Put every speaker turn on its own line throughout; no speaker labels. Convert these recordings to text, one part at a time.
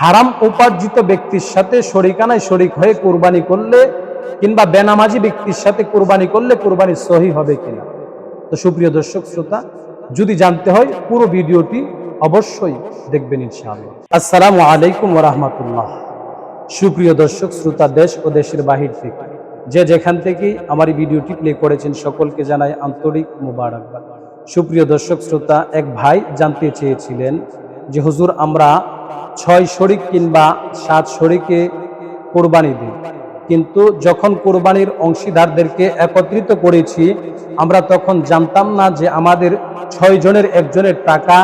হারাম উপার্জিত ব্যক্তির সাথে শরিকানায় শরিক হয়ে কুরবানি করলে কিংবা বেনামাজি ব্যক্তির সাথে কুরবানি করলে কুরবানি সহি হবে কিনা। তো সুপ্রিয় দর্শক শ্রোতা, যদি জানতে হয় পুরো ভিডিওটি অবশ্যই দেখবেন ইনশাআল্লাহ। আসসালামু আলাইকুম ওয়া রাহমাতুল্লাহ। সুপ্রিয় দর্শক শ্রোতা, দেশ ও দেশের বাহির থেকে যে যেখান থেকে আমার এই ভিডিওটি প্লে করেছেন সকলকে জানাই আন্তরিক মোবারকবাদ। সুপ্রিয় দর্শক শ্রোতা, এক ভাই জানতে চেয়েছিলেন যে হুজুর, আমরা 6 শরিক কিংবা 7 শরিকে কোরবানি দিই, কিন্তু যখন কোরবানির অংশীদারদেরকে একত্রিত করেছি আমরা তখন জানতাম না যে আমাদের 6 জনের একজনের টাকা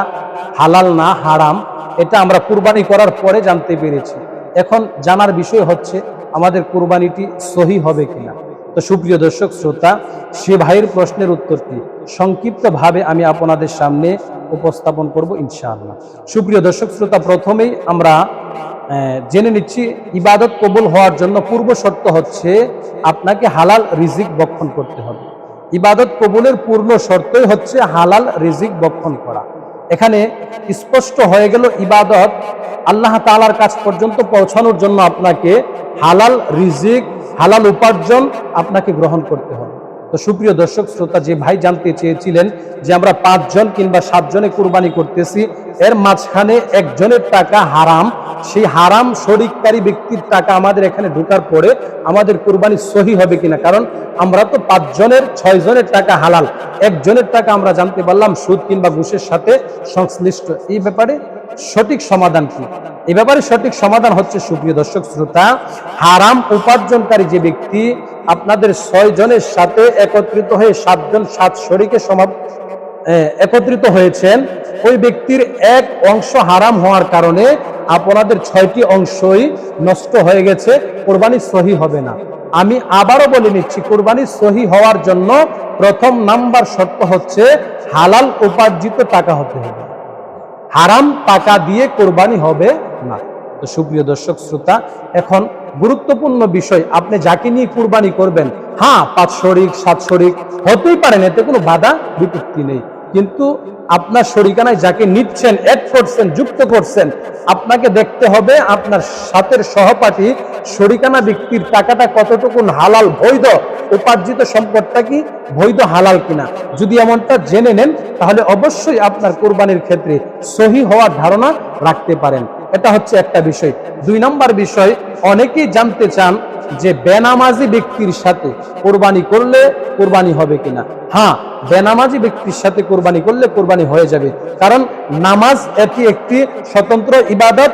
হালাল না হারাম। এটা আমরা কুরবানি করার পরে জানতে পেরেছি। এখন জানার বিষয় হচ্ছে আমাদের কুরবানিটি সহি হবে কিনা। তো সুপ্রিয় দর্শক শ্রোতা, সে ভাইয়ের প্রশ্নের উত্তরটি সংক্ষিপ্তভাবে আমি আপনাদের সামনে উপস্থাপন করব ইনশাআল্লাহ। সুপ্রিয় দর্শক শ্রোতা, প্রথমেই আমরা জেনে নিচ্ছি ইবাদত কবুল হওয়ার জন্য পূর্ব শর্ত হচ্ছে আপনাকে হালাল রিজিক ভক্ষণ করতে হবে। ইবাদত কবুলের পূর্ণ শর্তই হচ্ছে হালাল রিজিক ভক্ষণ করা। এখানে স্পষ্ট হয়ে গেল ইবাদত আল্লাহ তাআলার কাছ পর্যন্ত পৌঁছানোর জন্য আপনাকে হালাল রিজিক, হালাল উপার্জন আপনাকে গ্রহণ করতে হবে। তো সুপ্রিয় দর্শক শ্রোতা, যে ভাই জানতে চেয়েছিলেন যে আমরা 5 জন কিংবা 7 জনে কুরবানি করতেছি, এর মাঝখানে একজনের টাকা হারাম, সেই হারাম শরিককারী ব্যক্তির টাকা আমাদের এখানে ঢোকার পরে আমাদের কুরবানি সহি হবে কিনা। কারণ আমরা তো 5 জনের 6 জনের টাকা হালাল, একজনের টাকা আমরা জানতে পারলাম সুদ কিংবা ঘুষের সাথে সংশ্লিষ্ট। এই ব্যাপারে সঠিক সমাধান কি? এই ব্যাপারে সঠিক সমাধান হচ্ছে, সুপ্রিয় দর্শক শ্রোতা, হারাম উপার্জনকারী যে ব্যক্তি আপনাদের 6 জনের সাথে একত্রিত হয়ে 7 জন 7 শরিকে একত্রিত হয়েছেন, ওই ব্যক্তির এক অংশ হারাম হওয়ার কারণে আপনাদের 6টি অংশই নষ্ট হয়ে গেছে, কোরবানি সহি হবে না। আমি আবারও বলে নিচ্ছি, কোরবানি সহি হওয়ার জন্য প্রথম নাম্বার শর্ত হচ্ছে হালাল উপার্জিত টাকা হতে হবে, হারাম টাকা দিয়ে কোরবানি হবে না। তো সুপ্রিয় দর্শক শ্রোতা, এখন গুরুত্বপূর্ণ বিষয়, আপনি যাকে নিয়ে কুরবানি করবেন, হ্যাঁ 5 শরিক 7 শরিক হতেই পারেন, এতে কোনো বাধা বিপত্তি নেই, কিন্তু আপনার শরিকানায় যাকে নিচ্ছেন, অ্যাড করছেন, যুক্ত করছেন, আপনাকে দেখতে হবে আপনার সাথের সহপাঠী শরিকানা ব্যক্তির টাকাটা কতটুকু হালাল, বৈধ উপার্জিত সম্পদটা কি বৈধ, হালাল কিনা। যদি এমনটা জেনে নেন তাহলে অবশ্যই আপনার কুরবানির ক্ষেত্রে সহি হওয়ার ধারণা রাখতে পারেন। এটা হচ্ছে একটা বিষয়। 2 নম্বর বিষয়, অনেকেই জানতে চান যে বেনামাজি ব্যক্তির সাথে কুরবানি করলে কুরবানি হবে কিনা। হ্যাঁ, বেনামাজি ব্যক্তির সাথে কুরবানি করলে কুরবানি হয়ে যাবে, কারণ নামাজ এটি একটি স্বতন্ত্র ইবাদত,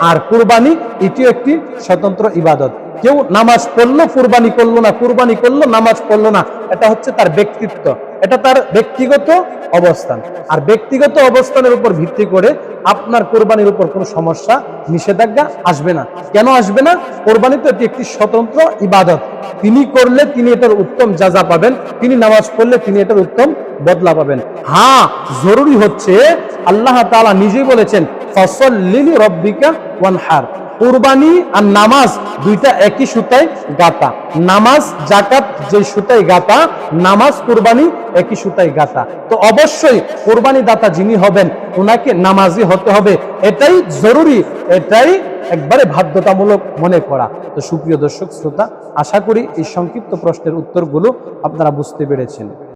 আর কুরবানি এটি একটি স্বতন্ত্র ইবাদত। কেউ নামাজ পড়লো কুরবানি করলো না, কুরবানি করলো নামাজ পড়লো না, এটা হচ্ছে তার ব্যক্তিত্ব, এটা তার ব্যক্তিগত অবস্থান। আর ব্যক্তিগত অবস্থানের উপর ভিত্তি করে আপনার কোরবানির উপর কোনো সমস্যা নিষেধাজ্ঞা আসবে না। কেন আসবে না? কোরবানি তো এটি একটি স্বতন্ত্র ইবাদত, তিনি করলে তিনি এটার উত্তম যাজা পাবেন, তিনি নামাজ পড়লে তিনি এটার উত্তম বদলা পাবেন। হ্যাঁ, জরুরি হচ্ছে আল্লাহ তাআলা নিজেই বলেছেন, ফাসাল্লি লিরাব্বিকা ওয়ানহার। কুরবানি আর নামাজ দুইটা একই সুতায় গাঁথা। নামাজ যাকাত যে সুতায় গাঁথা, নামাজ কুরবানি একই সুতায় গাঁথা। তো অবশ্যই কুরবানি দাতা যিনি হবেন ওনাকে নামাজি হতে হবে, এটাই জরুরি, এটাই একবারে বাধ্যতামূলক মনে করা। তো সুপ্রিয় দর্শক শ্রোতা, আশা করি এই সংক্ষিপ্ত প্রশ্নের উত্তরগুলো আপনারা বুঝতে পেরেছেন।